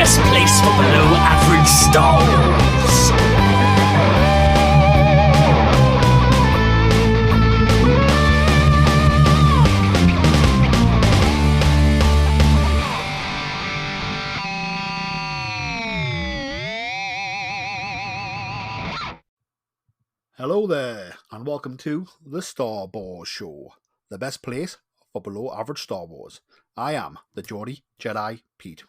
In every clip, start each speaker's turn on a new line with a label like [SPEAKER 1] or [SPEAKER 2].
[SPEAKER 1] best place for below average Star Wars.
[SPEAKER 2] Hello there, and welcome to the Star Wars Show, the best place for below average Star Wars. I am the Geordie Jedi Pete.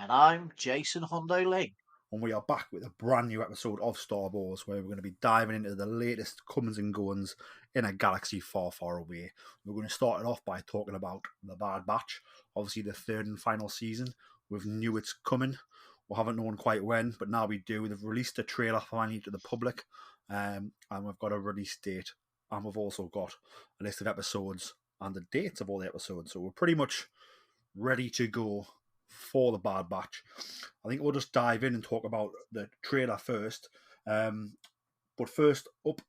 [SPEAKER 3] And I'm Jason Hondo Ling.
[SPEAKER 2] And we are back with a brand new episode of Star Wars, where we're going to be diving into the latest comings and goings in a galaxy far, far away. We're going to start it off by talking about The Bad Batch, obviously the third and final season. We've knew it's coming. We haven't known quite when, but now we do. They've released a trailer finally to the public, and we've got a release date, and we've also got a list of episodes and the dates of all the episodes. So we're pretty much ready to go for The Bad Batch. I think we'll just dive in and talk about the trailer first. But first up,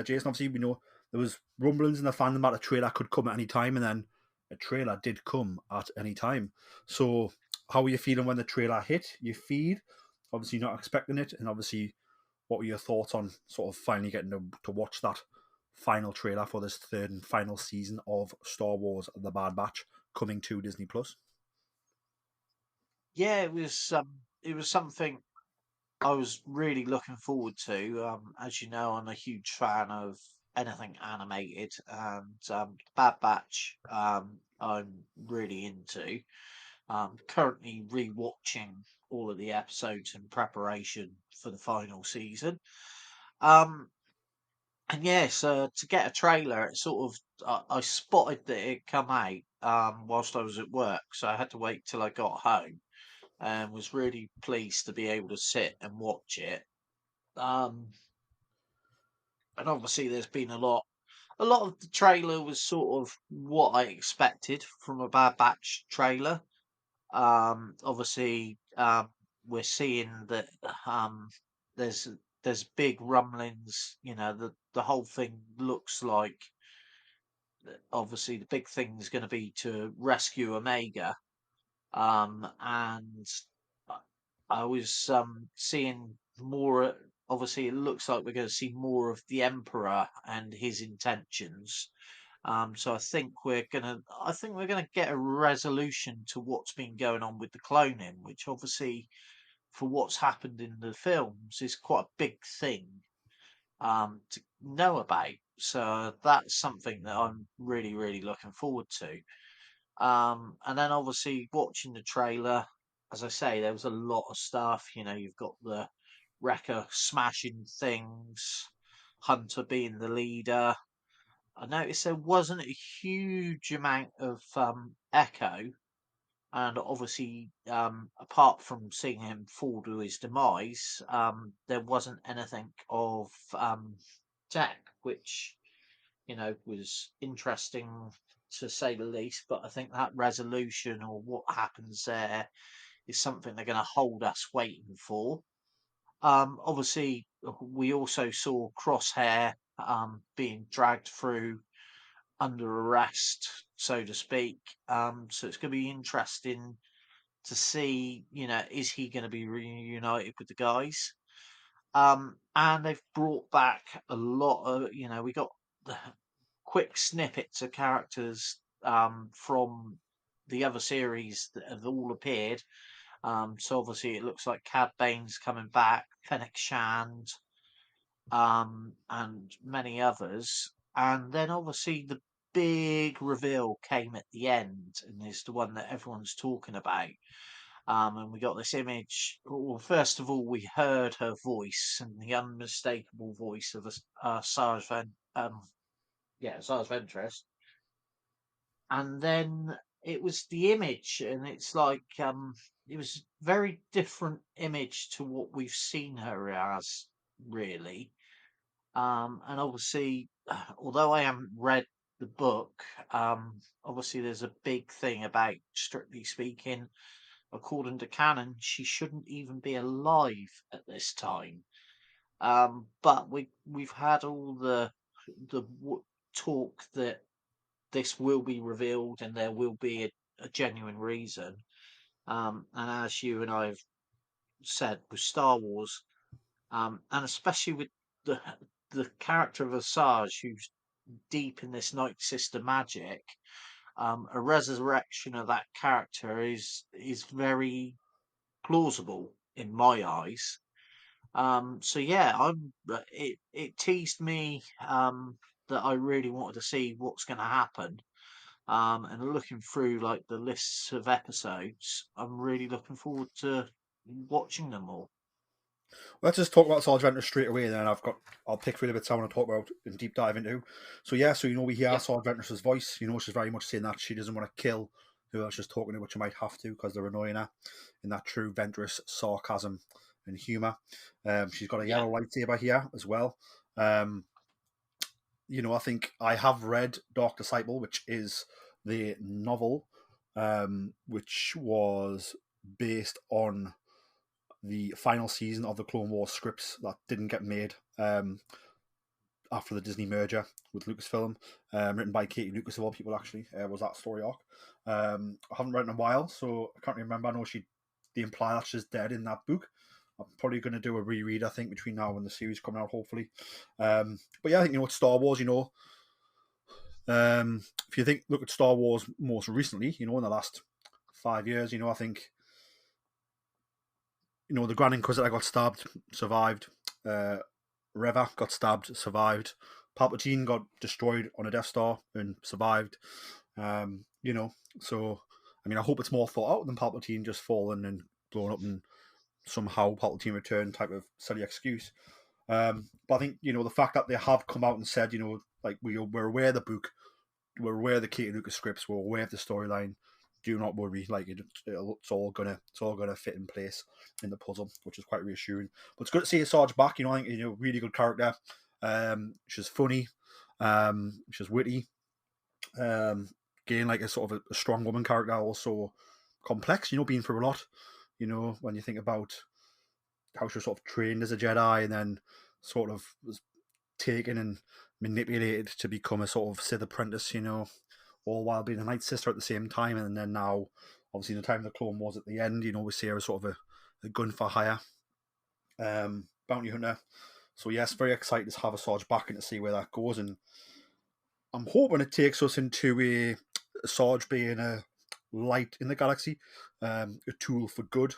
[SPEAKER 2] Jason, obviously we know there was rumblings in the fandom that a trailer could come at any time, and then a trailer did come at any time. So how were you feeling when the trailer hit your feed? Obviously not expecting it, and obviously what were your thoughts on sort of finally getting to watch that final trailer for this third and final season of Star Wars The Bad Batch coming to Disney Plus?
[SPEAKER 3] Yeah, it was something I was really looking forward to. As you know, I'm a huge fan of anything animated, and Bad Batch I'm really into. Currently rewatching all of the episodes in preparation for the final season. Um, and yes, to get a trailer, it sort of I spotted that it come out whilst I was at work, so I had to wait till I got home, and was really pleased to be able to sit and watch it. Um, and obviously, there's been a lot of the trailer was sort of what I expected from a Bad Batch trailer. Obviously, we're seeing that there's there's big rumblings. You know, the whole thing looks like obviously the big thing is going to be to rescue Omega. And I I was seeing more. Obviously, it looks like we're going to see more of the Emperor and his intentions. So I think we're gonna get a resolution to what's been going on with the cloning, which obviously, for what's happened in the films, is quite a big thing to know about. So that's something that I'm really, really looking forward to. And then obviously watching the trailer, as I say, there was a lot of stuff. You know, you've got the Wrecker smashing things, Hunter being the leader. I noticed there wasn't a huge amount of echo, and obviously, apart from seeing him fall to his demise, there wasn't anything of Jack, which was interesting to say the least. But I think that resolution or what happens there is something they're going to hold us waiting for. Obviously, we also saw Crosshair being dragged through under arrest, so to speak. So it's going to be interesting to see, is he going to be reunited with the guys? And they've brought back a lot of, we got the quick snippets of characters from the other series that have all appeared. So obviously it looks like Cad Bane's coming back, Fennec Shand, and many others. And then obviously the big reveal came at the end, and is the one that everyone's talking about. And we got this image. Well, first of all, we heard her voice and the unmistakable voice of Sarge Sarge Ventress. And then it was the image, and it's like it was very different image to what we've seen her as, really. And obviously, although I haven't read the book, obviously there's a big thing about, strictly speaking, according to canon, she shouldn't even be alive at this time. But we've had all the talk that this will be revealed and there will be a genuine reason. And as you and I have said with Star Wars, and especially with the the character of Asajj, who's deep in this Night Sister magic, a resurrection of that character is very plausible in my eyes. So yeah, it teased me that I really wanted to see what's going to happen. And looking through like the lists of episodes, I'm really looking forward to watching them all.
[SPEAKER 2] Let's just talk about Sarge Ventress straight away, and then I'll pick through the bits I want to talk about and deep dive into. So yeah, so we hear
[SPEAKER 3] Yep.
[SPEAKER 2] Sarge Ventress's voice. She's very much saying that she doesn't want to kill who else she's talking to, but she might have to because they're annoying her in that true Ventress sarcasm and humour. She's got a
[SPEAKER 3] Yeah.
[SPEAKER 2] yellow lightsaber here as well. Um, I think I have read Dark Disciple, which is the novel, which was based on the final season of the Clone Wars scripts that didn't get made after the Disney merger with Lucasfilm, written by Katie Lucas of all people. Actually, was that story arc. I haven't read in a while, so I can't remember. I know they imply that she's dead in that book. I'm probably going to do a reread, I think, between now and the series coming out, hopefully. But yeah, I think it's Star Wars. If you look at Star Wars most recently, in the last 5 years, I think the Grand Inquisitor got stabbed, survived. Reva got stabbed, survived. Palpatine got destroyed on a Death Star and survived. So I hope it's more thought out than Palpatine just falling and blowing up and somehow Palpatine returned type of silly excuse. But I think the fact that they have come out and said like we're aware of the book, we're aware of the Katie Lucas scripts, we're aware of the storyline. Do not worry, like it's all gonna fit in place in the puzzle, which is quite reassuring. But it's good to see Sarge back. I think really good character. She's funny, she's witty. Again, like a sort of a strong woman character, also complex. Being through a lot. When you think about how she was sort of trained as a Jedi and then sort of was taken and manipulated to become a sort of Sith apprentice. All while being a Night Sister at the same time. And then now, obviously, in the time of the Clone Wars at the end, we see her as sort of a gun for hire bounty hunter. So, yes, very excited to have a Sarge back and to see where that goes. And I'm hoping it takes us into a Sarge being a light in the galaxy, a tool for good.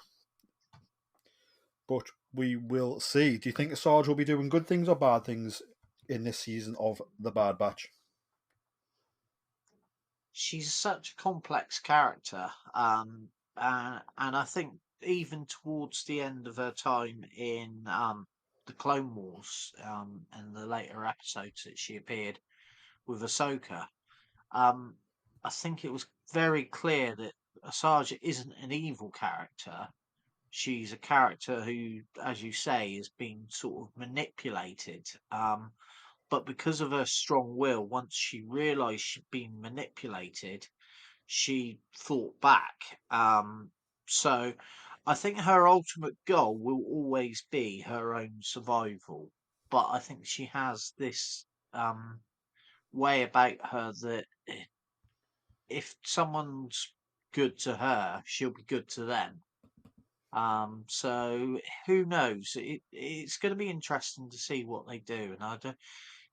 [SPEAKER 2] But we will see. Do you think Sarge will be doing good things or bad things in this season of The Bad Batch?
[SPEAKER 3] She's such a complex character, and I think even towards the end of her time in the Clone Wars, and the later episodes that she appeared with Ahsoka, um, I think it was very clear that Asajj isn't an evil character. She's a character who, as you say, is being sort of manipulated. But because of her strong will, once she realised she'd been manipulated, she fought back. So I think her ultimate goal will always be her own survival. But I think she has this way about her that if someone's good to her, she'll be good to them. So who knows? It's going to be interesting to see what they do, and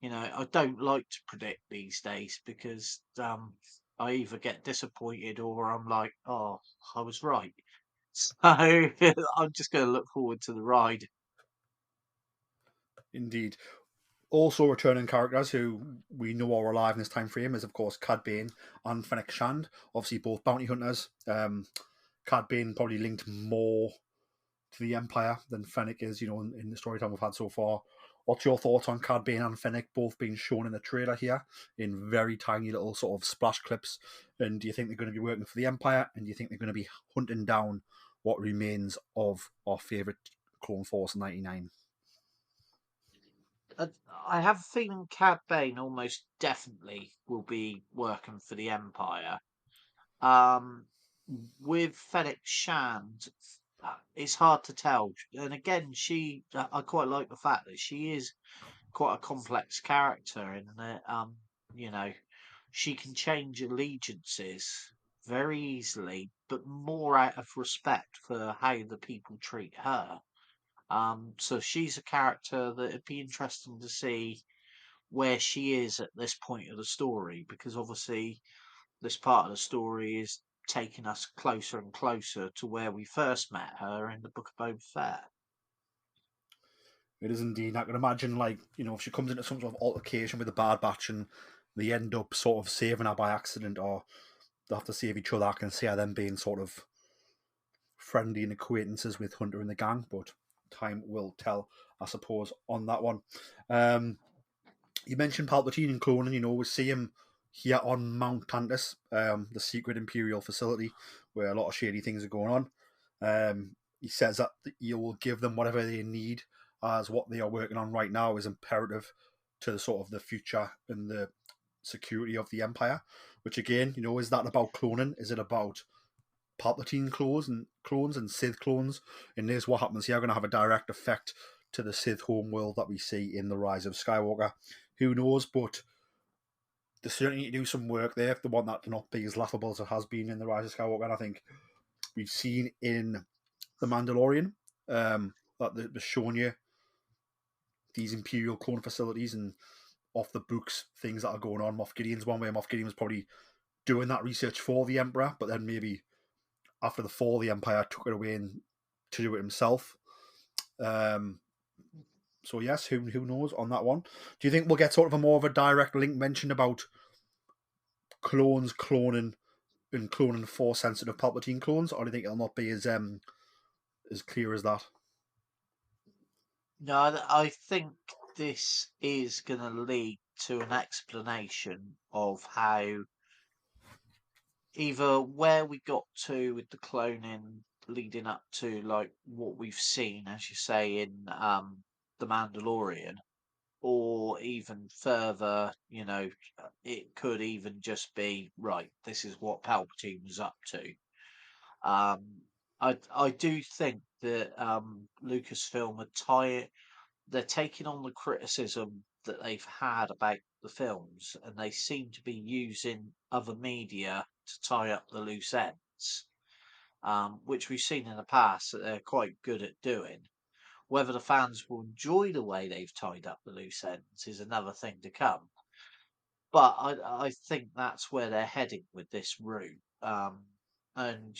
[SPEAKER 3] I don't like to predict these days because I either get disappointed or I'm like, oh, I was right. So I'm just going to look forward to the ride.
[SPEAKER 2] Indeed. Also returning characters who we know are alive in this time frame is, of course, Cad Bane and Fennec Shand. Obviously, both bounty hunters. Cad Bane probably linked more to the Empire than Fennec is, in the storytelling we've had so far. What's your thoughts on Cad Bane and Fennec both being shown in the trailer here in very tiny little sort of splash clips? And do you think they're going to be working for the Empire? And do you think they're going to be hunting down what remains of our favourite Clone Force 99?
[SPEAKER 3] I have a feeling Cad Bane almost definitely will be working for the Empire. Um, with Fennec Shand, it's hard to tell. And again, I quite like the fact that she is quite a complex character in that, you know, she can change allegiances very easily, but more out of respect for how the people treat her. So she's a character that it'd be interesting to see where she is at this point of the story, because obviously this part of the story is taking us closer and closer to where we first met her in the Book of Boba Fett.
[SPEAKER 2] It is indeed. I can imagine, like, if she comes into some sort of altercation with the Bad Batch and they end up sort of saving her by accident, or they have to save each other, I can see her them being sort of friendly and acquaintances with Hunter and the gang, but time will tell, I suppose, on that one. You mentioned Palpatine and cloning. We see him here on Mount Tantus, the secret Imperial facility where a lot of shady things are going on. He says that you will give them whatever they need, as what they are working on right now is imperative to the sort of the future and the security of the Empire. Which again, is that about cloning? Is it about Palpatine clones and Sith clones? And this what happens here going to have a direct effect to the Sith homeworld that we see in The Rise of Skywalker. Who knows? But they certainly need to do some work there if they want that to not be as laughable as it has been in The Rise of Skywalker. And I think we've seen in The Mandalorian that they're showing you these Imperial clone facilities and off the books things that are going on. Moff Gideon's one way. Moff Gideon was probably doing that research for the Emperor, but then maybe after the fall of the Empire took it away and to do it himself. So yes, who knows on that one? Do you think we'll get sort of a more of a direct link mentioned about clones cloning and cloning Force sensitive Palpatine clones, or do you think it'll not be as clear as that?
[SPEAKER 3] No, I think this is going to lead to an explanation of how either where we got to with the cloning leading up to like what we've seen, as you say, in The Mandalorian, or even further, it could even just be right. This is what Palpatine was up to. I do think that Lucasfilm they're taking on the criticism that they've had about the films, and they seem to be using other media to tie up the loose ends, which we've seen in the past that they're quite good at doing. Whether the fans will enjoy the way they've tied up the loose ends is another thing to come. But I think that's where they're heading with this route. And,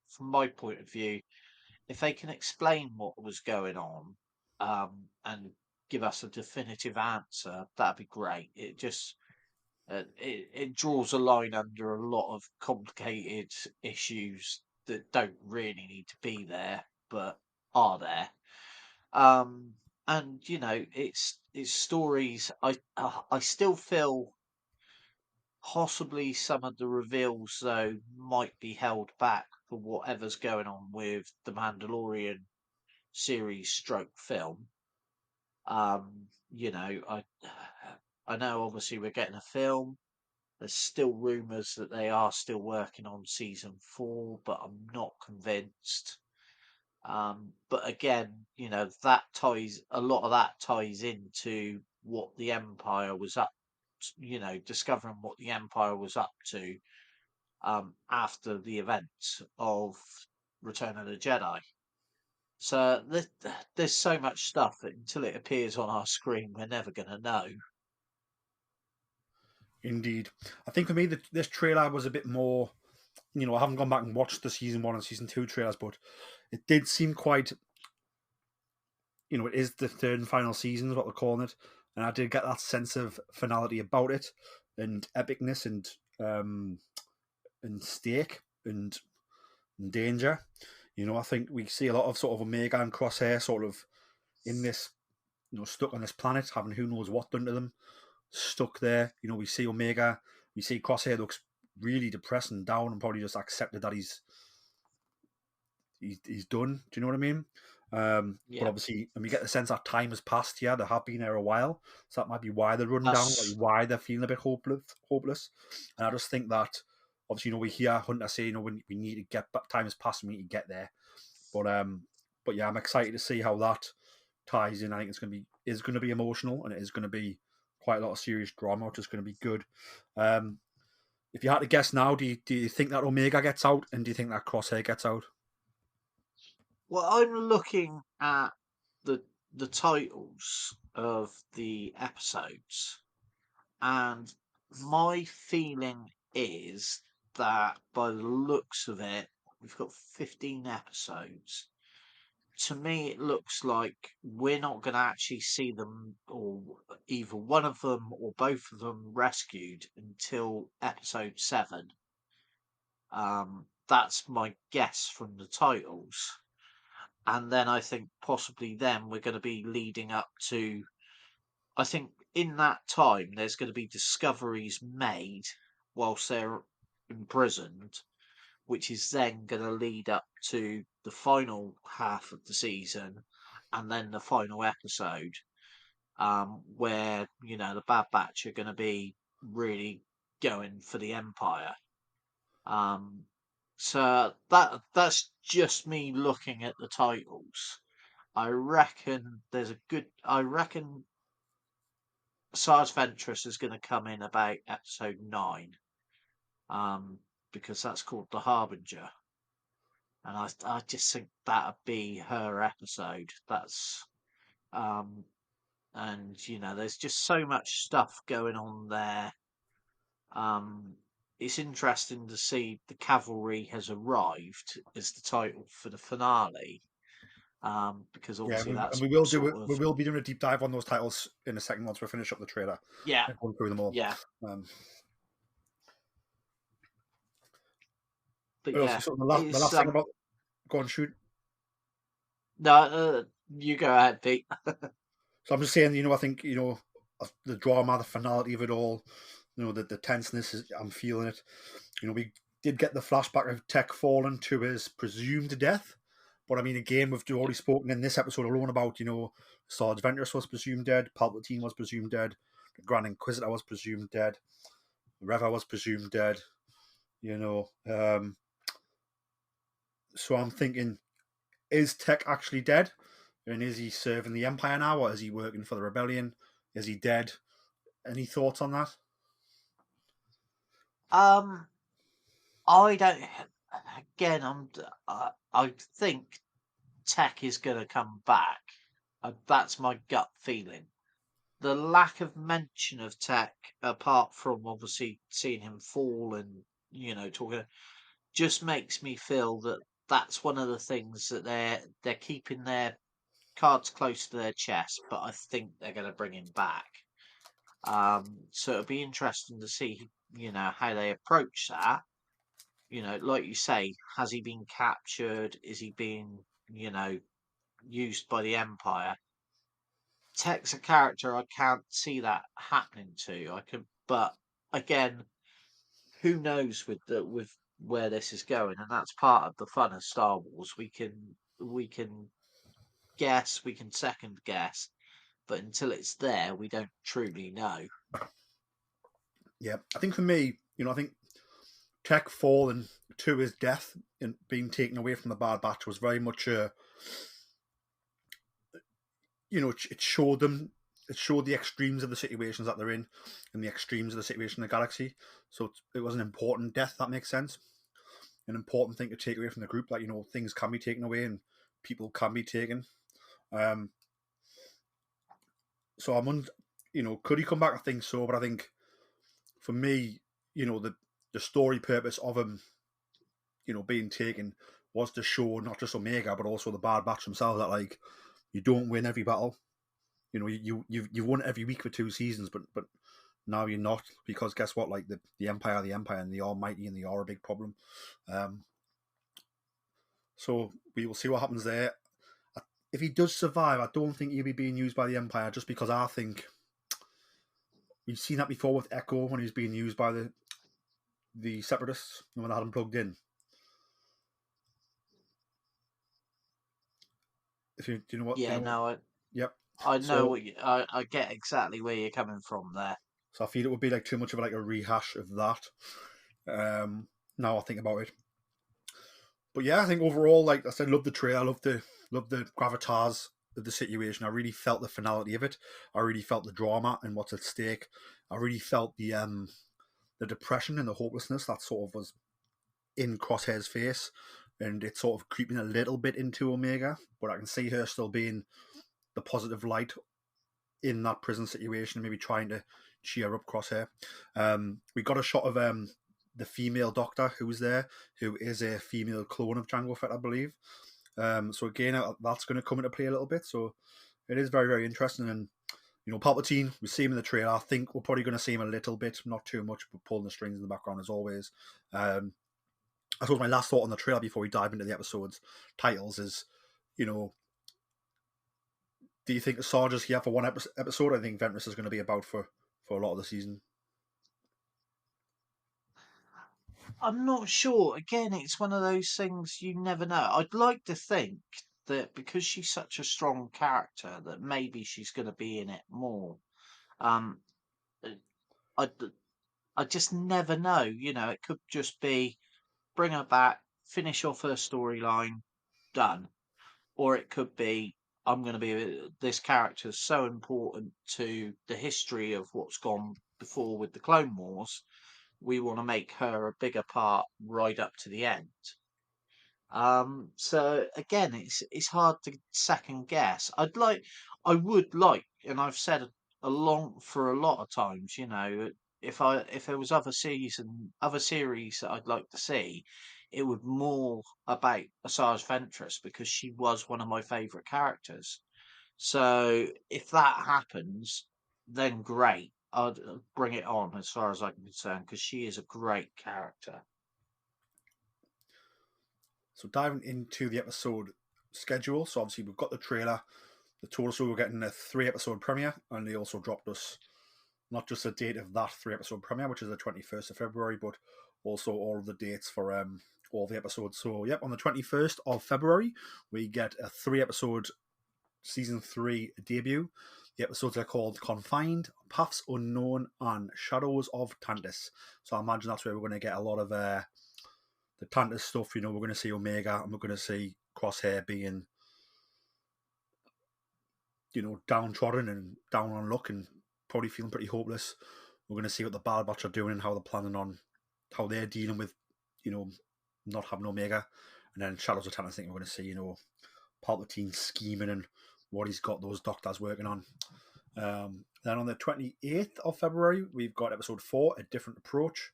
[SPEAKER 3] from my point of view, if they can explain what was going on and give us a definitive answer, that'd be great. It just it draws a line under a lot of complicated issues that don't really need to be there, but are there. Um, and it's stories. I still feel possibly some of the reveals though might be held back for whatever's going on with the Mandalorian series stroke film. I I know obviously we're getting a film. There's still rumours that they are still working on season 4, but I'm not convinced. But again, that ties a lot of that ties into what the Empire was up, discovering what the Empire was up to after the events of Return of the Jedi. So there's so much stuff that until it appears on our screen, we're never going to know.
[SPEAKER 2] Indeed. I think for me, this trailer was a bit more. I haven't gone back and watched the season 1 and season 2 trailers, but it did seem quite. It is the third and final season, is what they're calling it, and I did get that sense of finality about it, and epicness, and stake, and danger. I think we see a lot of sort of Omega and Crosshair sort of in this, stuck on this planet, having who knows what done to them, stuck there. We see Omega, we see Crosshair looks really depressed and down, and probably just accepted that he's done. Do you know what I mean? But obviously, and we get the sense that time has passed. Yeah, they have been there a while, so that might be why they're running down, like why they're feeling a bit hopeless. And I just think that obviously, we hear Hunter say, we need to get back. Time has passed, and we need to get there. But yeah, I'm excited to see how that ties in. I think it's going to be emotional, and it is going to be quite a lot of serious drama, which is going to be good. If you had to guess now, do you think that Omega gets out, and do you think that Crosshair gets out?
[SPEAKER 3] Well, I'm looking at the the titles of the episodes, and my feeling is that by the looks of it, we've got 15 episodes. To me, it looks like we're not going to actually see them, or either one of them or both of them, rescued until episode 7. That's my guess from the titles. And then I think possibly then we're going to be leading up to, I think in that time there's going to be discoveries made whilst they're imprisoned, which is then going to lead up to the final half of the season and then the final episode, where the Bad Batch are going to be really going for the Empire. So that's just me looking at the titles. I reckon I reckon Sarge Ventress is going to come in about episode 9, because that's called The Harbinger. And I just think that'd be her episode. That's and there's just so much stuff going on there. It's interesting to see The Cavalry Has Arrived as the title for the finale. Because
[SPEAKER 2] Yeah,
[SPEAKER 3] obviously
[SPEAKER 2] and
[SPEAKER 3] that's
[SPEAKER 2] we will do
[SPEAKER 3] sort
[SPEAKER 2] it.
[SPEAKER 3] of,
[SPEAKER 2] We will be doing a deep dive on those titles in a second once we finish up the trailer
[SPEAKER 3] yeah,
[SPEAKER 2] and going through them all.
[SPEAKER 3] yeah.
[SPEAKER 2] Um,
[SPEAKER 3] But
[SPEAKER 2] but also,
[SPEAKER 3] yeah,
[SPEAKER 2] so the
[SPEAKER 3] it's
[SPEAKER 2] last thing about go and shoot.
[SPEAKER 3] no, you go ahead, Pete.
[SPEAKER 2] So I'm just saying, I think the drama, the finality of it all, the tenseness is. I'm feeling it. We did get the flashback of Tech falling to his presumed death. But I mean, again, we've already spoken in this episode alone about, Sarge Ventress was presumed dead, Palpatine was presumed dead, the Grand Inquisitor was presumed dead, Reva was presumed dead, So I'm thinking, is Tech actually dead? And is he serving the Empire now, or is he working for the Rebellion? Is he dead? Any thoughts on that?
[SPEAKER 3] Um, I don't. Again, I think Tech is going to come back. That's my gut feeling. The lack of mention of Tech, apart from obviously seeing him fall and talking, just makes me feel that that's one of the things that they're keeping their cards close to their chest. But I think they're going to bring him back. So it'll be interesting to see, how they approach that. Like you say, has he been captured? Is he being, used by the Empire? Tech's a character I can't see that happening to. I can, but again, who knows with where this is going, and that's part of the fun of Star Wars. We can guess, we can second guess, but until it's there, we don't truly know.
[SPEAKER 2] Yeah, I think for me, I think Tech falling to his death and being taken away from the Bad Batch was very much it showed the extremes of the situations that they're in and the extremes of the situation in the galaxy. So it was an important death, that makes sense. An important thing to take away from the group, that, things can be taken away and people can be taken. So could he come back? I think so, but I think for me, the story purpose of him, being taken was to show not just Omega, but also the Bad Batch themselves that, like, you don't win every battle. You've won every week for 2 seasons, but now you're not, because guess what? Like, the Empire, and the Almighty, and they are a big problem. So we will see what happens there. If he does survive, I don't think he'll be being used by the Empire, just because I think we've seen that before with Echo when he's being used by the Separatists when they had him plugged in. If you do you know what?
[SPEAKER 3] Yeah, no,
[SPEAKER 2] Yep.
[SPEAKER 3] I know
[SPEAKER 2] So,
[SPEAKER 3] what I get exactly where you're coming from there.
[SPEAKER 2] so I feel it would be like too much of a rehash of that. Now I think about it, but yeah, I think overall, like I said, love the trailer. I love the gravitas of the situation. I really felt the finality of it. I really felt the drama and what's at stake. I really felt the the depression and the hopelessness that sort of was in Crosshair's face, and it's sort of creeping a little bit into Omega, but I can see her still being the positive light in that prison situation, maybe trying to cheer up Crosshair. We got a shot of the female doctor who's there, who is a female clone of Jango Fett, I believe. So again, that's going to come into play a little bit. So it is very, very interesting. And Palpatine, we see him in the trailer. I think we're probably going to see him a little bit, not too much, but pulling the strings in the background as always. I suppose my last thought on the trailer before we dive into the episode's titles is, do you think Sarge's here for one episode? I think Ventress is going to be about for a lot of the season.
[SPEAKER 3] I'm not sure. Again, it's one of those things you never know. I'd like to think that because she's such a strong character, that maybe she's going to be in it more. Um, I, I just never know. It could just be bring her back, finish off her storyline, done. Or it could be I'm going to be this character is so important to the history of what's gone before with the Clone Wars. We want to make her a bigger part right up to the end. So again, it's hard to second guess. I would like, and I've said for a lot of times, if there was other series that I'd like to see, it would more about Asajj Ventress because she was one of my favourite characters. So if that happens, then great. I'd bring it on as far as I'm concerned because she is a great character.
[SPEAKER 2] So diving into the episode schedule. So obviously we've got the trailer. The total, so we're getting a 3-episode premiere, and they also dropped us not just the date of that 3-episode premiere, which is the 21st of February, but also all of the dates for all the episodes. So on the 21st of February, we get a 3-episode season 3 debut. The episodes are called Confined, Paths Unknown, and Shadows of Tantus. So I imagine that's where we're going to get a lot of the Tantus stuff. We're going to see Omega, and we're going to see Crosshair being, downtrodden and down on luck and probably feeling pretty hopeless. We're going to see what the Bad Batch are doing and how they're planning on how they're dealing with, not having Omega. And then Shadows of Tantus, I think we're going to see, Palpatine scheming and what he's got those doctors working on. Then on the 28th of February, we've got episode 4, A Different Approach.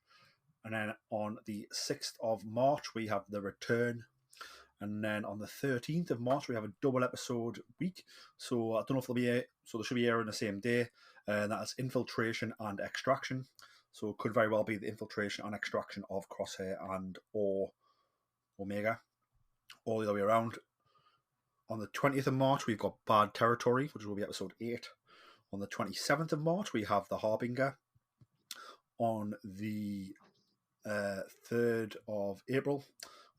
[SPEAKER 2] And then on the 6th of March, we have The Return. And then on the 13th of March, we have a double episode week. So I don't know if they'll be so they should be airing the same day. And that's Infiltration and Extraction. So it could very well be the Infiltration and Extraction of Crosshair or Omega, all the other way around. On the 20th of March, we've got Bad Territory, which will be episode 8. On the 27th of March, we have The Harbinger. On the 3rd of April,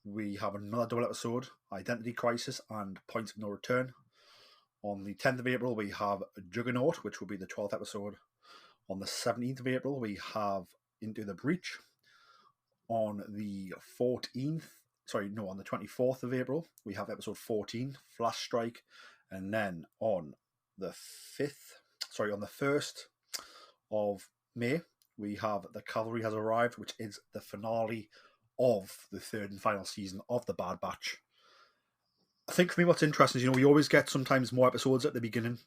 [SPEAKER 2] we have another double episode, Identity Crisis and Points of No Return. On the 10th of April, we have Juggernaut, which will be the 12th episode. On the 17th of April, we have Into the Breach. On the 24th of April, we have episode 14, Flash Strike. And then on the 1st of May, we have The Cavalry Has Arrived, which is the finale of the third and final season of The Bad Batch. I think for me what's interesting is, we always get sometimes more episodes at the beginning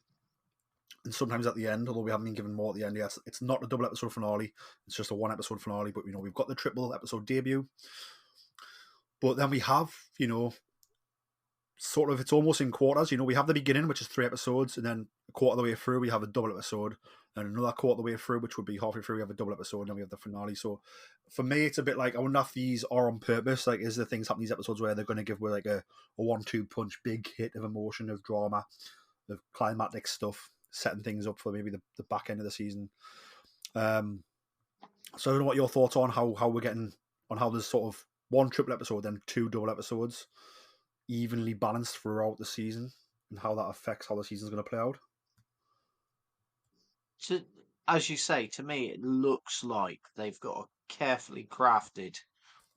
[SPEAKER 2] and sometimes at the end, although we haven't been given more at the end yet. It's not a double episode finale, it's just a 1-episode finale, but we've got the triple episode debut. But then we have, sort of, it's almost in quarters. We have the beginning, which is 3 episodes, and then a quarter of the way through we have a double episode, and another quarter of the way through, which would be halfway through, we have a double episode, and then we have the finale. So for me, it's a bit like, I wonder if these are on purpose. Like, is there things happening in these episodes where they're going to give with like a 1-2 punch, big hit of emotion, of drama, of climatic stuff, setting things up for maybe the back end of the season. So I don't know what your thoughts are on how we're getting, on how there's sort of 1 triple episode, then 2 double episodes, evenly balanced throughout the season, and how that affects how the season's going to play out.
[SPEAKER 3] As you say, to me, it looks like they've got a carefully crafted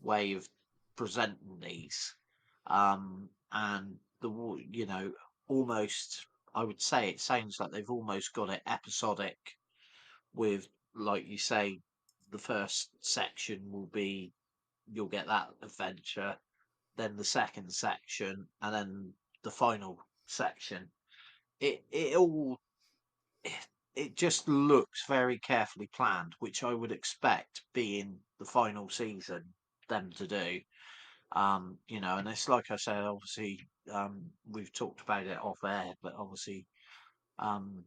[SPEAKER 3] way of presenting these, and almost, I would say, it sounds like they've almost got it episodic, with, like you say, the first section will be, you'll get that adventure, then the second section, and then the final section. It all it just looks very carefully planned, which I would expect being the final season them to do. And it's like I said, obviously, we've talked about it off air, but obviously, um,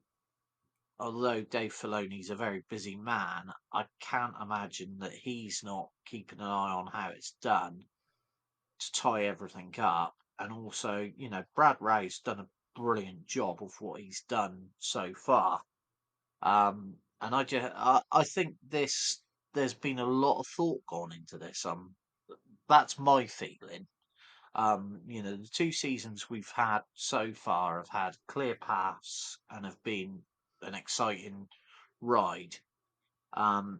[SPEAKER 3] although Dave Filoni's a very busy man, I can't imagine that he's not keeping an eye on how it's done to tie everything up. And also, Brad Ray's done a brilliant job of what he's done so far. And I think there's been a lot of thought gone into this. That's my feeling. The 2 seasons we've had so far have had clear paths and have been an exciting ride.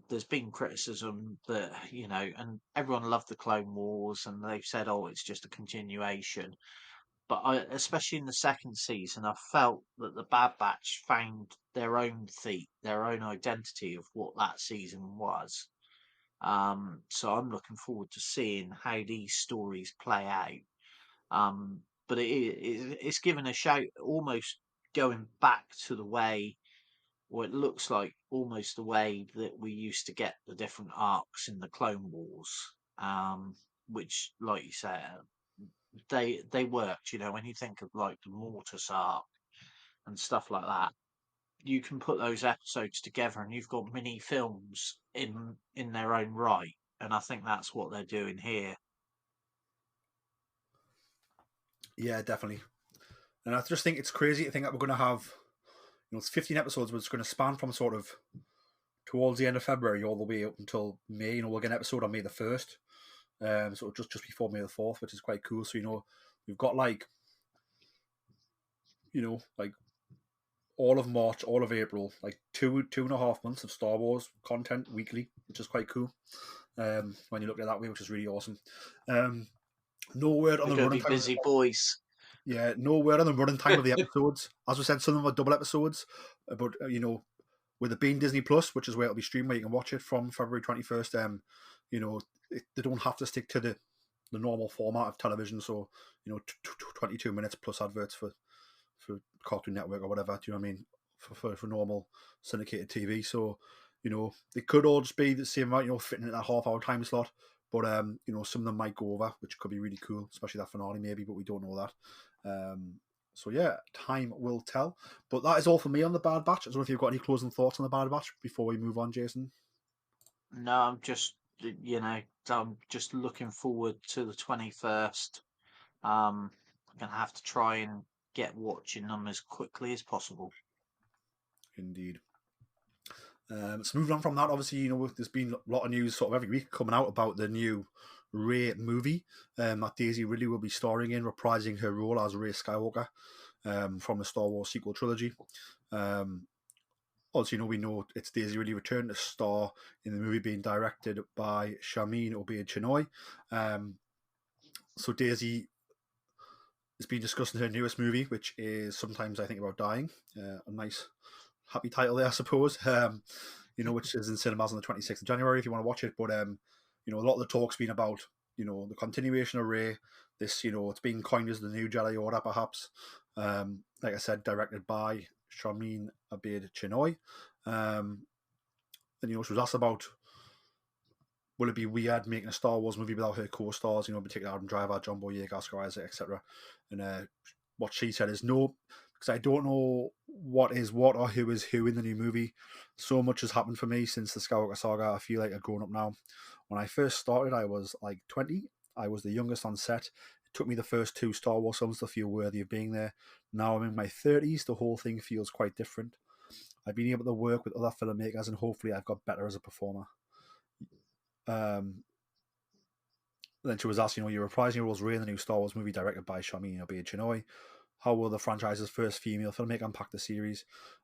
[SPEAKER 3] There's been criticism that, and everyone loved the Clone Wars, and they've said, oh, it's just a continuation. But especially in the second season, I felt that the Bad Batch found their own feet, their own identity of what that season was. So I'm looking forward to seeing how these stories play out. But it's given a shout, almost going back to the way, or it looks like almost the way that we used to get the different arcs in the Clone Wars, which, like you said, they worked. When you think of like the Mortis arc and stuff like that, you can put those episodes together, and you've got mini films in their own right. And I think that's what they're doing here.
[SPEAKER 2] Yeah, definitely. And I just think it's crazy to think that we're going to have, it's 15 episodes, but it's going to span from sort of towards the end of February all the way up until May. We'll get an episode on May the 1st. So just before May the 4th, which is quite cool. So, we've got like all of March, all of April, like 2.5 months of Star Wars content weekly, which is quite cool. When you look at it that way, which is really awesome. No word on
[SPEAKER 3] We're
[SPEAKER 2] the
[SPEAKER 3] going to
[SPEAKER 2] running
[SPEAKER 3] be
[SPEAKER 2] time.
[SPEAKER 3] busy boys.
[SPEAKER 2] Yeah, no word on the running time of the episodes. As we said, some of them are double episodes, but with it being Disney Plus, which is where it'll be streamed, where you can watch it from February 21st. They don't have to stick to the normal format of television. So 22 minutes plus adverts for Cartoon Network or whatever. Do you know what I mean? For normal syndicated TV. So they could all just be the same amount. Fitting in that half-hour time slot. But some of them might go over, which could be really cool, especially that finale maybe, but we don't know that. So yeah, time will tell. But that is all for me on the Bad Batch. I don't know if you've got any closing thoughts on the Bad Batch before we move on, Jason.
[SPEAKER 3] No, I'm just looking forward to the 21st. I'm gonna have to try and get watching them as quickly as possible.
[SPEAKER 2] Indeed. So moving on from that, obviously, there's been a lot of news sort of every week coming out about the new Rey movie that Daisy Ridley will be starring in, reprising her role as Rey Skywalker from the Star Wars sequel trilogy. Also, we know it's Daisy Ridley returned to star in the movie being directed by Sharmeen Obaid-Chinoy. So Daisy has been discussing her newest movie, which is Sometimes I Think About Dying. A nice happy title there, I suppose. Which is in cinemas on the 26th of January if you want to watch it. But a lot of the talk's been about the continuation of Rey. This it's being coined as the new Jedi Order, perhaps. Like I said, directed by Sharmeen Obaid-Chinoy. And she was asked about, will it be weird making a Star Wars movie without her co-stars, particularly Adam Driver, John Boyega, Oscar Isaac, etc. And what she said is no, because I don't know what is what or who is who in the new movie. So much has happened for me since the Skywalker saga. I feel like I've grown up now. When I first started, I was like 20. I was the youngest on set. It took me the first 2 Star Wars films to feel worthy of being there. Now I'm in my 30s. The whole thing feels quite different. I've been able to work with other filmmakers, and hopefully I've got better as a performer. Then she was asked, you're reprising your roles Rey in the new Star Wars movie directed by Sharmeen Obaid-Chinoy. How will the franchise's first female filmmaker impact the series?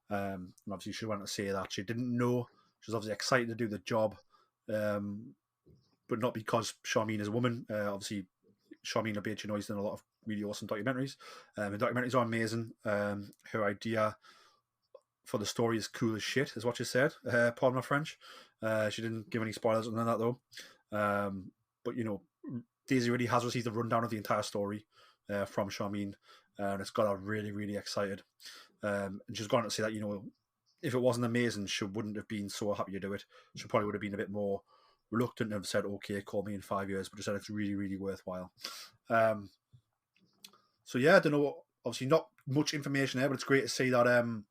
[SPEAKER 2] And obviously she went to say that she didn't know. She was obviously excited to do the job, but not because Sharmeen is a woman. Obviously, Sharmeen Obaid-Chinoy has done a lot of really awesome documentaries. The documentaries are amazing. Her idea for the story is cool as shit, is what she said. Pardon my French. She didn't give any spoilers on that though. But Daisy really has received a rundown of the entire story from Charmin, and it's got her really, really excited. And she's gone to say that if it wasn't amazing, she wouldn't have been so happy to do it. She probably would have been a bit more reluctant and have said, "Okay, call me in 5 years," but she said it's really, really worthwhile. So yeah, I don't know. Obviously, not much information there, but it's great to see that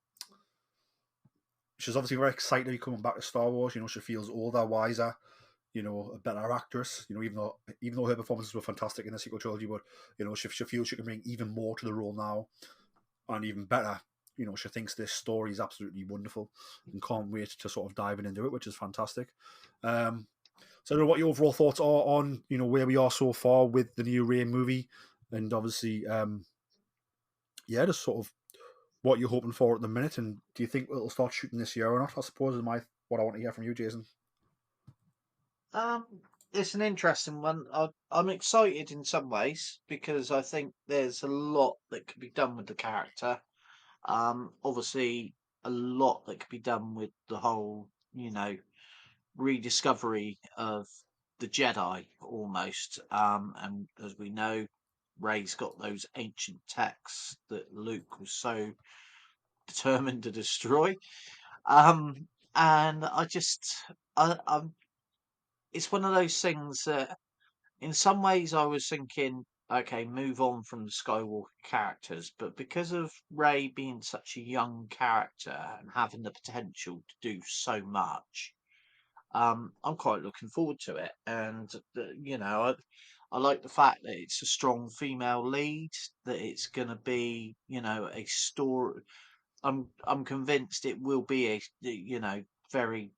[SPEAKER 2] she's obviously very excited to be coming back to Star Wars. She feels older, wiser, a better actress. Even though her performances were fantastic in the sequel trilogy, but she feels she can bring even more to the role now, and even better. She thinks this story is absolutely wonderful, and can't wait to sort of dive into it, which is fantastic. So I don't know what your overall thoughts are on where we are so far with the new Rey movie, and obviously, just sort of what you're hoping for at the minute, and do you think it'll start shooting this year or not? I suppose is what I want to hear from you, Jason.
[SPEAKER 3] Um, it's an interesting one. I'm excited in some ways because I think there's a lot that could be done with the character. Obviously, a lot that could be done with the whole, rediscovery of the Jedi almost. And as we know, Rey's got those ancient texts that Luke was so determined to destroy. Um, and I'm it's one of those things that, in some ways, I was thinking, okay, move on from the Skywalker characters, but because of Rey being such a young character and having the potential to do so much, I'm quite looking forward to it. And I like the fact that it's a strong female lead, that it's going to be, a story. I'm convinced it will be a very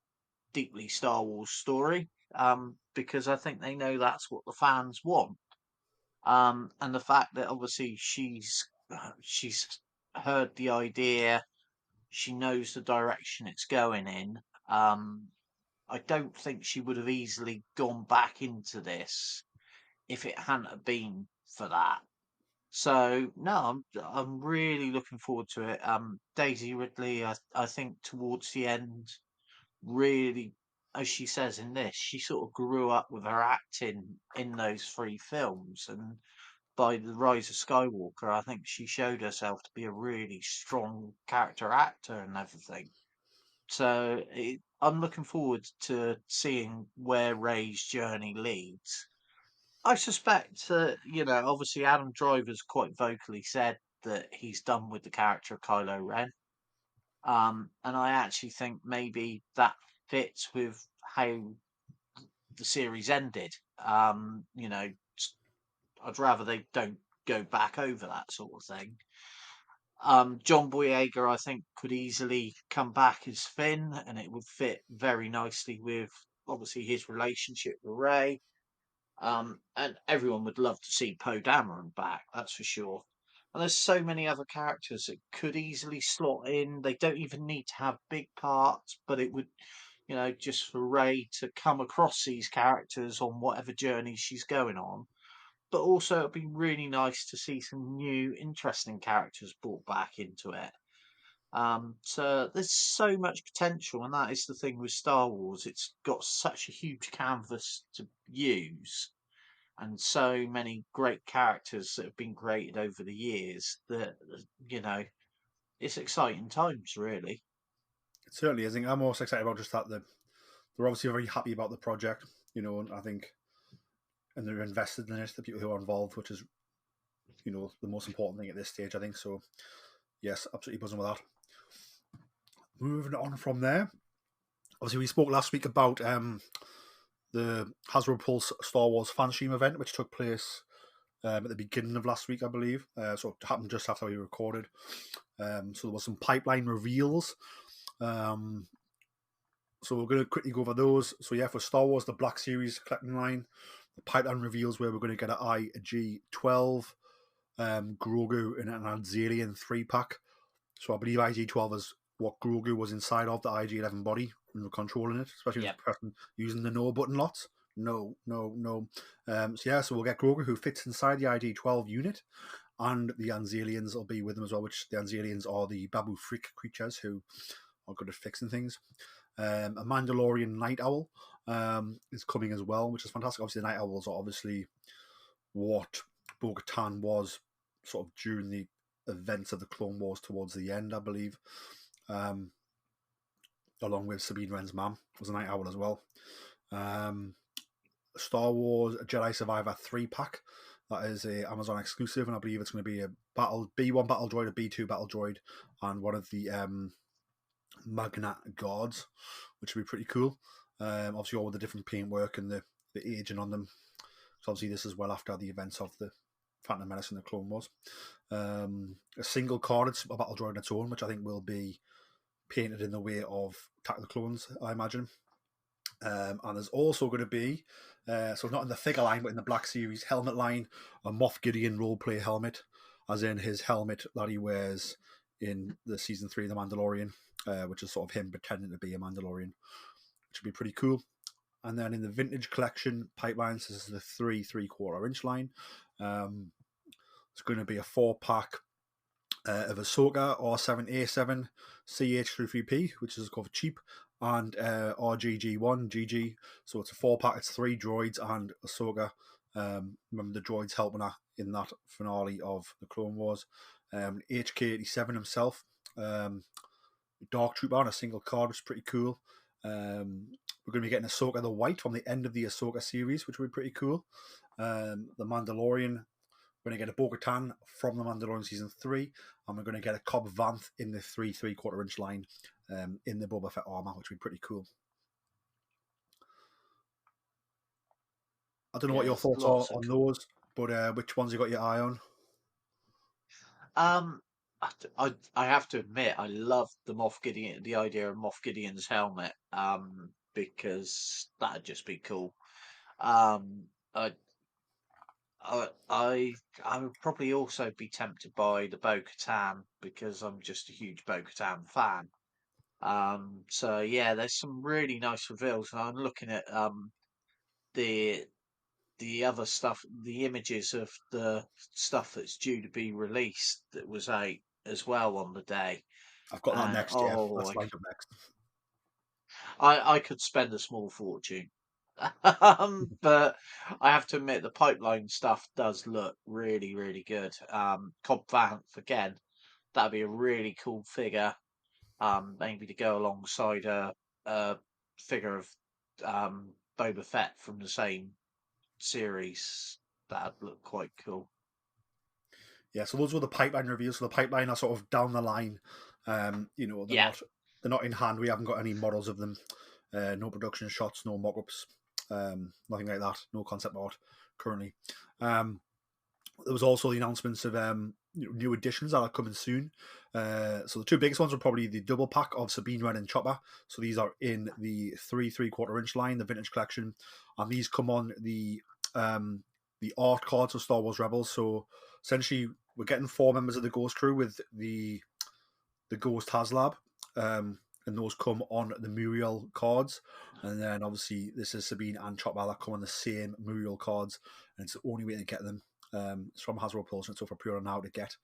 [SPEAKER 3] deeply Star Wars story, because I think they know that's what the fans want. And the fact that obviously she's heard the idea, she knows the direction it's going in. I don't think she would have easily gone back into this if it hadn't have been for that. So no, I'm really looking forward to it. Daisy Ridley, I think towards the end, really, as she says in this, she sort of grew up with her acting in those three films, and by the Rise of Skywalker, I think she showed herself to be a really strong character actor and everything. So I'm looking forward to seeing where Rey's journey leads. I suspect that, obviously Adam Driver's quite vocally said that he's done with the character of Kylo Ren. And I actually think maybe that fits with how the series ended. I'd rather they don't go back over that sort of thing. John Boyega, I think, could easily come back as Finn, and it would fit very nicely with obviously his relationship with Rey. And everyone would love to see Poe Dameron back, that's for sure. And there's so many other characters that could easily slot in. They don't even need to have big parts, but it would, just for Rey to come across these characters on whatever journey she's going on. But also, it'd be really nice to see some new, interesting characters brought back into it. So there's so much potential, and that is the thing with Star Wars. It's got such a huge canvas to use, and so many great characters that have been created over the years that you know it's exciting times, really.
[SPEAKER 2] It certainly is. I think I'm most excited about just that they're obviously very happy about the project, and I think, and they're invested in it, the people who are involved, which is, the most important thing at this stage, I think. So, yes, absolutely buzzing with that. Moving on from there, obviously we spoke last week about the Hasbro Pulse Star Wars fan stream event, which took place at the beginning of last week, I believe. So it happened just after we recorded. So there was some pipeline reveals. So we're going to quickly go over those. So yeah, for Star Wars, the Black Series collecting line, the pipeline reveals where we're going to get an IG-12, Grogu in an Anzalian 3-pack. So I believe IG-12 is what Grogu was inside of the IG-11 body and we're controlling it, especially
[SPEAKER 3] Yep.
[SPEAKER 2] using the no button lots. No. So we'll get Grogu, who fits inside the IG-12 unit, and the Anzalians will be with them as well, which the Anzalians are the Babu Frick creatures who are good at fixing things. A Mandalorian Night Owl is coming as well, which is fantastic. Obviously, the Night Owls are obviously what Bo-Katan was sort of during the events of the Clone Wars towards the end, I believe. Along with Sabine Wren's mum was a Night Owl as well. Star Wars Jedi Survivor 3-pack. That is a Amazon exclusive, and I believe it's going to be a B1 battle droid, a B2 battle droid, and one of the Magna Guards, which would be pretty cool. Obviously, all with the different paintwork and the aging on them. So obviously, this is well after the events of the Phantom Menace and the Clone Wars. A single card, it's a battle droid on its own, which I think will be painted in the way of Attack of the Clones, I imagine. And there's also going to be, so not in the figure line, but in the Black Series helmet line, a Moff Gideon roleplay helmet, as in his helmet that he wears in the season 3 of The Mandalorian, which is sort of him pretending to be a Mandalorian, which would be pretty cool. And then in the vintage collection pipelines, this is the 3/3/4 inch line. It's going to be a 4-pack of Ahsoka R7A7 CH33P, which is called cheap, and RGG1 GG. So it's a 4-pack. It's 3 droids and Ahsoka. Remember the droids helping her in that finale of the Clone Wars. HK87 himself, Dark Trooper on a single card, which is pretty cool. We're going to be getting Ahsoka the White from the end of the Ahsoka series, which will be pretty cool. The Mandalorian, we're going to get a Bo-Katan from The Mandalorian Season 3, and we're going to get a Cobb Vanth in the 3/3/4 inch line in the Boba Fett armor, which would be pretty cool. I don't know what your thoughts are on those, but which ones you got your eye on?
[SPEAKER 3] I have to admit, I love the idea of Moff Gideon's helmet, because that'd just be cool. I I would probably also be tempted by the Bo-Katan because I'm just a huge Bo-Katan fan. So yeah, there's some really nice reveals, and I'm looking at the other stuff, the images of the stuff that's due to be released that was out as well on the day.
[SPEAKER 2] I've got that
[SPEAKER 3] And
[SPEAKER 2] next, yeah. That's lined up next.
[SPEAKER 3] I could spend a small fortune. But I have to admit the pipeline stuff does look really, really good. Cobb Vanth again, that'd be a really cool figure. Maybe to go alongside a figure of Boba Fett from the same series. That'd look quite cool.
[SPEAKER 2] Yeah, so those were the pipeline reviews. So the pipeline are sort of down the line. They're not in hand. We haven't got any models of them. No production shots, no mock-ups, nothing like that. No concept art currently. There was also the announcements of new additions that are coming soon. So the two biggest ones are probably the double pack of Sabine Wren and Chopper. So these are in the 3/3/4 inch line, the vintage collection, and these come on the art cards of Star Wars Rebels. So essentially, we're getting 4 members of the Ghost crew with the Ghost HasLab, and those come on the Muriel cards. And then obviously this is Sabine and Chopper that come on the same Muriel cards, and it's the only way to get them. It's from Hasbro Pulse, and it's over pre-order now to get.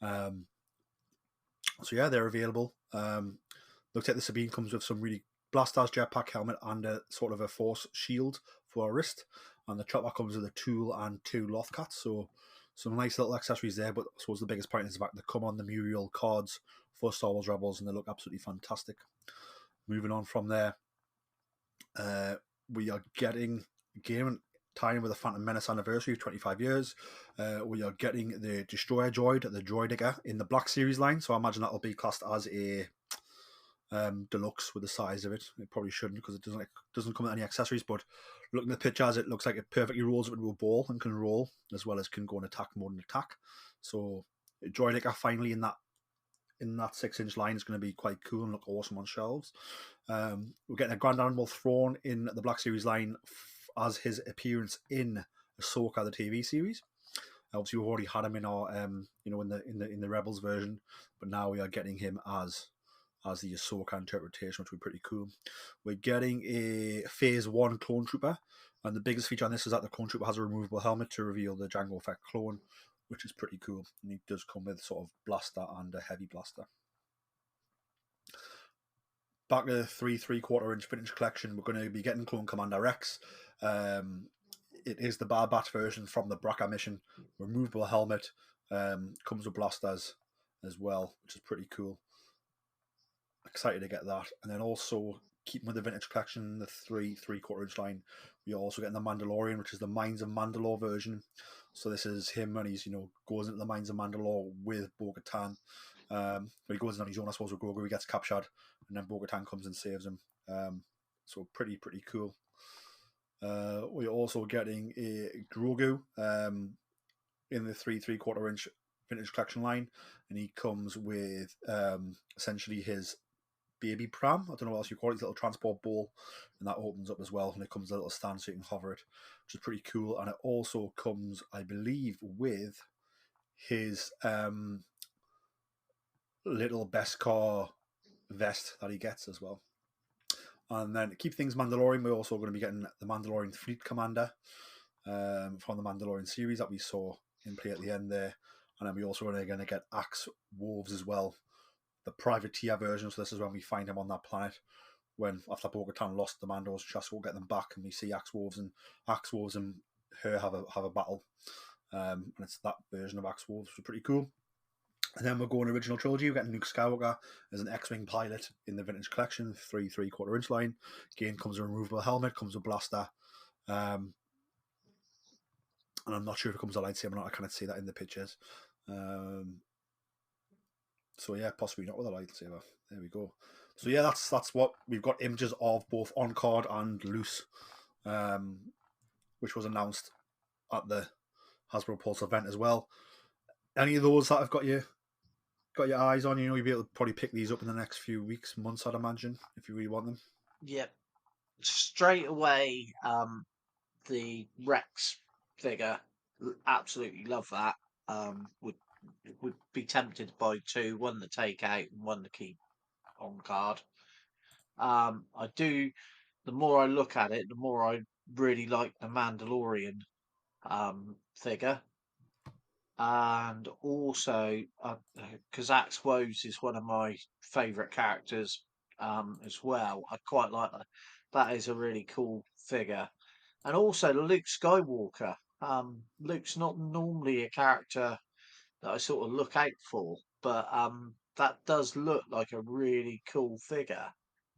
[SPEAKER 2] So yeah, they're available. Looks like the Sabine comes with some really Blasters jetpack helmet and a sort of a force shield for a wrist, and the Chopper comes with a tool and 2 Lothcats. So some nice little accessories there, but I suppose the biggest point is the fact they come on the Muriel cards for Star Wars Rebels, and they look absolutely fantastic. Moving on from there, we are getting game tying with the Phantom Menace anniversary of 25 years. We are getting the Destroyer Droid, the Droidica, in the Black Series line. So I imagine that'll be classed as a deluxe with the size of it. It probably shouldn't because it doesn't come with any accessories. But looking at the pictures, it looks like it perfectly rolls up into a ball and can roll, as well as can go in attack mode and attack. So Droidica finally in that 6-inch line is going to be quite cool and look awesome on shelves. We're getting a Grand Admiral Thrawn in the Black Series line as his appearance in Ahsoka the TV series. Obviously, we've already had him in our in the Rebels version, but now we are getting him as the Ahsoka interpretation, which would be pretty cool. We're getting a Phase 1 Clone Trooper, and the biggest feature on this is that the Clone Trooper has a removable helmet to reveal the Jango Fett clone, which is pretty cool. And he does come with sort of blaster and a heavy blaster. back to the 3.75 inch vintage collection, we're going to be getting Clone Commander Rex. It is the Bad Batch version from the Braca mission. Removable helmet. Comes with blasters as well, which is pretty cool. Excited to get that. And then also, keeping with the vintage collection, the 3.75 inch line, we're also getting the Mandalorian, which is the Mines of Mandalore version. So this is him and he's, goes into the Mines of Mandalore with Bo-Katan. He goes in on his own, I suppose, with Grogu. He gets captured, and then Bo-Katan comes and saves him. So pretty cool. We're also getting a Grogu in the 3.75 inch vintage collection line, and he comes with essentially his baby pram. I don't know what else you call it, his little transport bowl, and that opens up as well, and it comes with a little stand so you can hover it, which is pretty cool. And it also comes, I believe, with his little Beskar vest that he gets as well. And then to keep things Mandalorian, we're also going to be getting the Mandalorian Fleet Commander from the Mandalorian series that we saw in play at the end there. And then we're also going to get Axe Wolves as well, the privateer version. So this is when we find him on that planet, when after Bo-Katan lost the Mandos, she has to go get them back, and we see Axe Wolves and her have a battle. And it's that version of Axe Wolves, which is pretty cool. And then we're going original trilogy. We're getting Luke Skywalker as an X-Wing pilot in the vintage collection, 3.75 inch line. Again, comes with a removable helmet, comes with blaster. And I'm not sure if it comes with a lightsaber or not. I can't see that in the pictures. So yeah, possibly not with a lightsaber. There we go. So yeah, that's what we've got images of both on card and loose, which was announced at the Hasbro Pulse event as well. Any of those that have got your eyes on, you'll be able to probably pick these up in the next few weeks, months, I'd imagine, if you really want them.
[SPEAKER 3] Yep. Straight away, the Rex figure, absolutely love that. Would be tempted to buy two, one to take out and one to keep on card. I do. The more I look at it, the more I really like the Mandalorian figure, and also because Axe Woes is one of my favourite characters as well. I quite like that. That is a really cool figure, and also Luke Skywalker. Luke's not normally a character that I sort of look out for, but that does look like a really cool figure.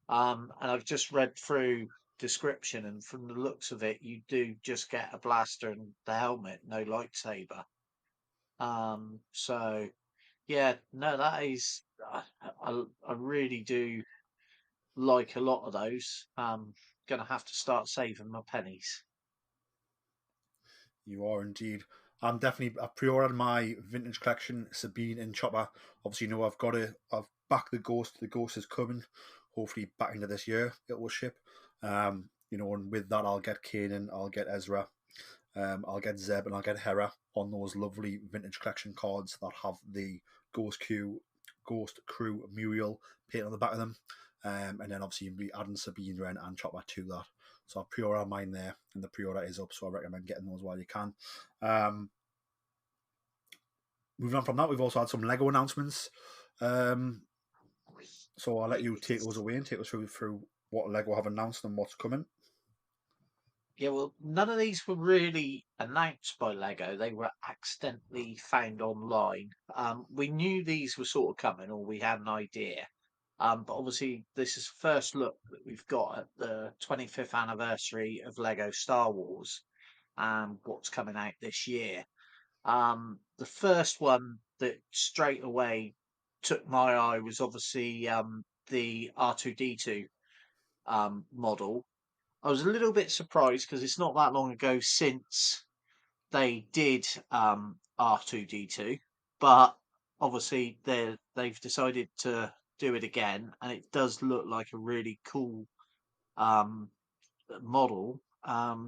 [SPEAKER 3] And I've just read through description, and from the looks of it, you do just get a blaster and the helmet, no lightsaber. So yeah, no, that is I really do like a lot of those. Gonna have to start saving my pennies.
[SPEAKER 2] You are indeed. I pre-ordered my vintage collection, Sabine and Chopper. Obviously, I've backed the Ghost. The Ghost is coming. Hopefully, back into this year, it will ship. And with that, I'll get Kanan, I'll get Ezra, I'll get Zeb, and I'll get Hera on those lovely vintage collection cards that have the Ghost Crew Muriel paint on the back of them. And then obviously you'll be adding Sabine, Wren, and Chopper to that. So I pre-order mine there, and the pre-order is up. So I recommend getting those while you can. Moving on from that, we've also had some Lego announcements. So I'll let you take those away and take us through what Lego have announced and what's coming.
[SPEAKER 3] Yeah, well, none of these were really announced by Lego. They were accidentally found online. We knew these were sort of coming, or we had an idea. But obviously, this is the first look that we've got at the 25th anniversary of Lego Star Wars and what's coming out this year. The first one that straight away took my eye was obviously the R2D2 model. I was a little bit surprised because it's not that long ago since they did R2D2, but obviously they've decided to do it again, and it does look like a really cool um, model.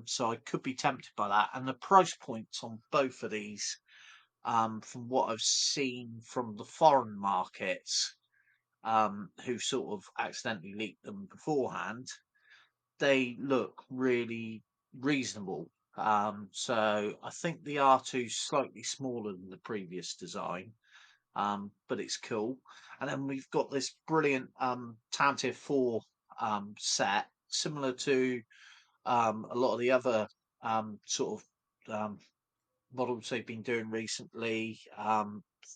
[SPEAKER 3] So I could be tempted by that, and the price points on both of these, from what I've seen from the foreign markets, who sort of accidentally leaked them beforehand, they look really reasonable. So I think the R2 is slightly smaller than the previous design. but it's cool. And then we've got this brilliant Tantive 4 set, similar to a lot of the other sort of models they've been doing recently.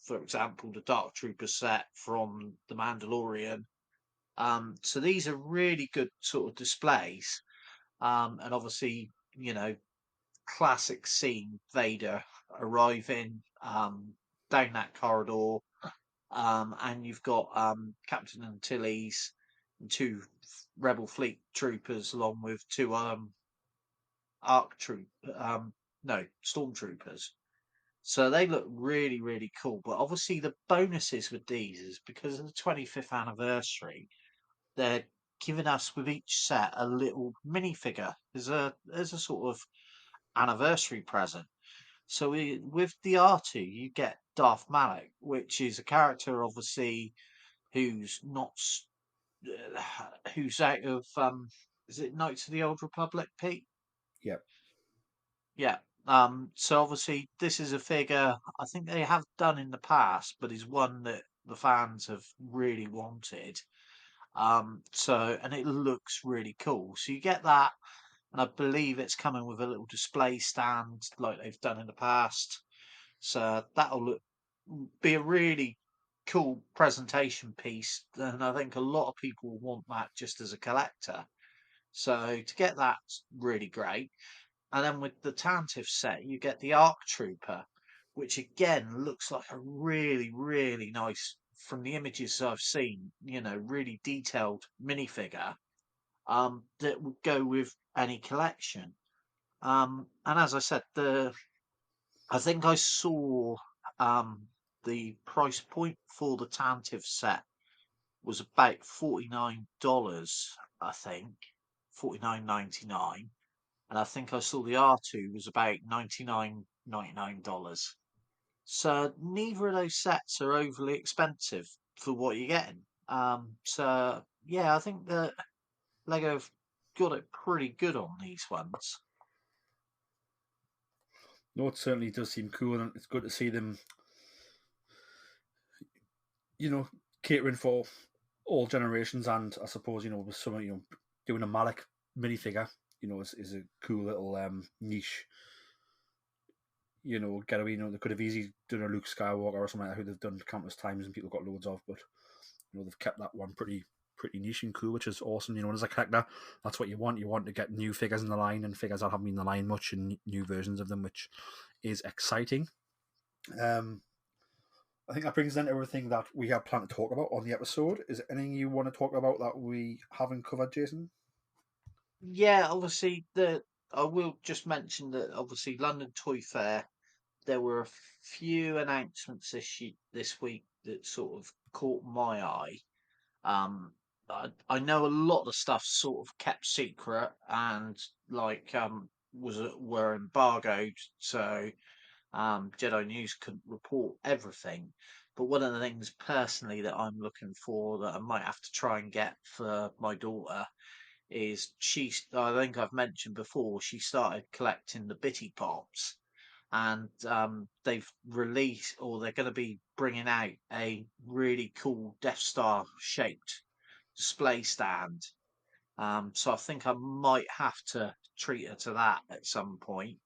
[SPEAKER 3] For example, the Dark Trooper set from The Mandalorian. So these are really good sort of displays. And obviously, classic scene Vader arriving down that corridor. And you've got Captain Antilles and two Rebel Fleet troopers, along with two ARC no, stormtroopers. So they look really, really cool. But obviously, the bonuses with these is because of the 25th anniversary, they're giving us with each set a little minifigure as a sort of anniversary present. So with the R2, you get Darth Malak, which is a character obviously who's not who's out of is it Knights of the Old Republic, Pete?
[SPEAKER 2] Yep.
[SPEAKER 3] Yeah. So obviously this is a figure I think they have done in the past, but is one that the fans have really wanted. So and it looks really cool. So you get that, and I believe it's coming with a little display stand like they've done in the past. So that'll be a really cool presentation piece, and I think a lot of people want that just as a collector. So to get that's really great. And then with the Tantive set, you get the ARC Trooper, which again looks like a really, really nice, from the images I've seen, really detailed minifigure that would go with any collection. And as I said, I think I saw the price point for the Tantive set was about $49, I think, 49.99, and I think I saw the R2 was about $99.99. So neither of those sets are overly expensive for what you're getting. So yeah, I think that Lego have got it pretty good on these ones.
[SPEAKER 2] No, it certainly does seem cool, and it's good to see them, catering for all generations. And I suppose, with some, doing a Malik minifigure, is a cool little niche, getaway. They could have easily done a Luke Skywalker or something like that, who they've done countless times and people got loads of, but they've kept that one pretty niche and cool, which is awesome. As a collector, that's what you want. You want to get new figures in the line, and figures that haven't been in the line much, and new versions of them, which is exciting. I think that brings in everything that we have planned to talk about on the episode. Is there anything you want to talk about that we haven't covered, Jason?
[SPEAKER 3] Yeah, obviously I will just mention that obviously London Toy Fair, there were a few announcements this week that sort of caught my eye. I know a lot of stuff sort of kept secret and like were embargoed, so Jedi News couldn't report everything. But one of the things personally that I'm looking for that I might have to try and get for my daughter is I think I've mentioned before, she started collecting the Bitty Pops, and they've released, or they're going to be bringing out, a really cool Death Star shaped display stand. So I think I might have to treat her to that at some point.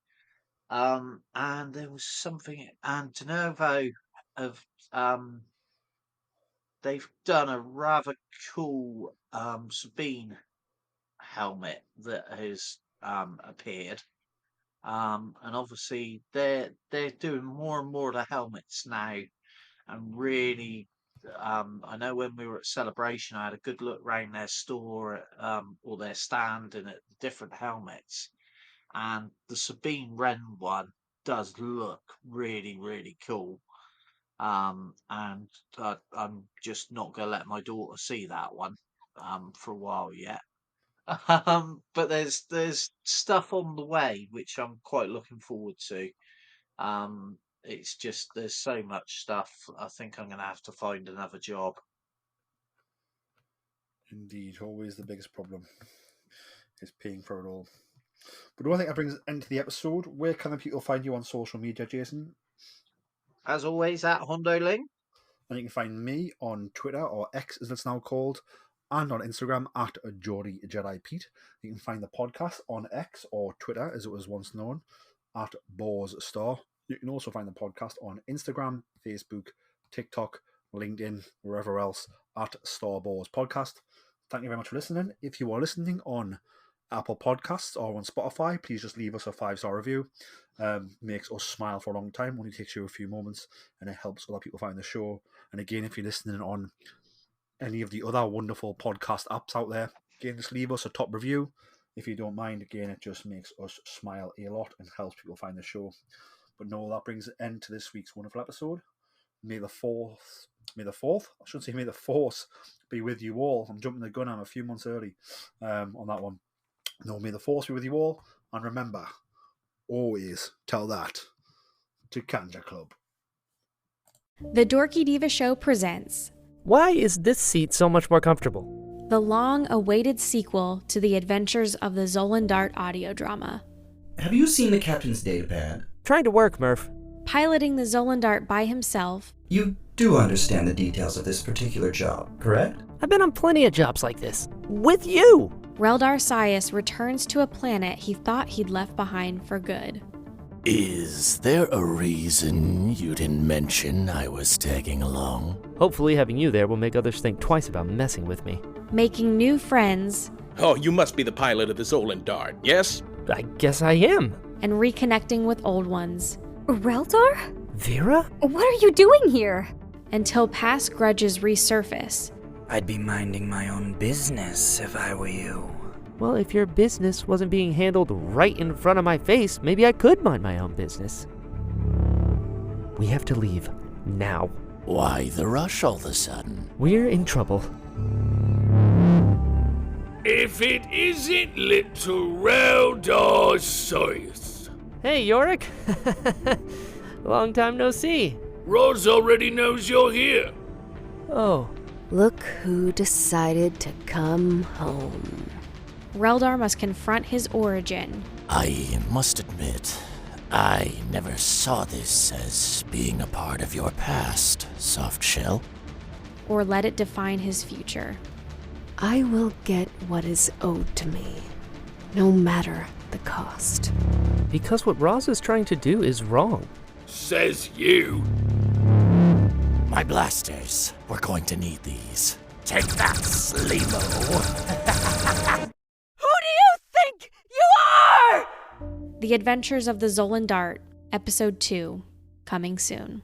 [SPEAKER 3] And there was something, and De Novo of they've done a rather cool Sabine helmet that has appeared. And obviously they're doing more and more of the helmets now, and really, I know when we were at Celebration, I had a good look round their store, or their stand, and at the different helmets. And the Sabine Wren one does look really, really cool. And I'm just not going to let my daughter see that one for a while yet. But there's stuff on the way which I'm quite looking forward to. It's just there's so much stuff. I think I'm gonna have to find another job.
[SPEAKER 2] Indeed, always the biggest problem is paying for it all. But I think that brings us into the episode. Where can the people find you on social media, Jason?
[SPEAKER 3] As always, at Hondo Ling.
[SPEAKER 2] And you can find me on Twitter, or X as it's now called, and on Instagram at Geordie Jedi Pete. You can find the podcast on X or Twitter as it was once known at Boars Star. You can also find the podcast on Instagram, Facebook, TikTok, LinkedIn, wherever else at Star Boars Podcast. Thank you very much for listening. If you are listening on Apple Podcasts or on Spotify, please just leave us a 5-star review. Makes us smile for a long time. Only takes you a few moments, and it helps other people find the show. And again, if you're listening on any of the other wonderful podcast apps out there, again, just leave us a top review if you don't mind. Again, it just makes us smile a lot and helps people find the show. But no, that brings an end to this week's wonderful episode. May the Force be with you all. I'm jumping the gun. I'm a few months early on that one. No, may the Force be with you all. And remember, always tell that to Kanja Club.
[SPEAKER 4] The Dorky Diva Show presents
[SPEAKER 5] Why is this seat so much more comfortable?
[SPEAKER 4] the long-awaited sequel to the adventures of the Zolan Dart audio drama.
[SPEAKER 6] Have you seen the captain's datapad?
[SPEAKER 5] Trying to work, Murph.
[SPEAKER 4] Piloting the Zolan Dart by himself,
[SPEAKER 6] You do understand the details of this particular job, correct?
[SPEAKER 5] I've been on plenty of jobs like this. With you!
[SPEAKER 4] Reldar Sias returns to a planet he thought he'd left behind for good.
[SPEAKER 1] Is there a reason you didn't mention I was tagging along?
[SPEAKER 5] Hopefully having you there will make others think twice about messing with me.
[SPEAKER 4] Making new friends
[SPEAKER 7] Oh, you must be the pilot of the Zolan Dart, yes?
[SPEAKER 5] I guess I am.
[SPEAKER 4] and reconnecting with old ones,
[SPEAKER 8] Reldar?
[SPEAKER 5] Vera?
[SPEAKER 8] What are you doing here?
[SPEAKER 4] until past grudges resurface.
[SPEAKER 9] I'd be minding my own business if I were you.
[SPEAKER 5] Well, if your business wasn't being handled right in front of my face, maybe I could mind my own business. We have to leave now.
[SPEAKER 1] Why the rush all of a sudden?
[SPEAKER 5] We're in trouble.
[SPEAKER 1] If it isn't little Reldar Sias.
[SPEAKER 5] Hey, Yorick. Long time no see.
[SPEAKER 1] Roz already knows you're here.
[SPEAKER 5] Oh,
[SPEAKER 8] Look who decided to come home.
[SPEAKER 4] Reldar must confront his origin,
[SPEAKER 1] I must admit, I never saw this as being a part of your past, Softshell.
[SPEAKER 4] or let it define his future.
[SPEAKER 8] I will get what is owed to me, no matter the cost.
[SPEAKER 5] because what Roz is trying to do is wrong.
[SPEAKER 1] Says you. My blasters. We're going to need these. Take that, Sleemo.
[SPEAKER 8] Who do you think you are?
[SPEAKER 4] The Adventures of the Zolan Dart, Episode 2, coming soon.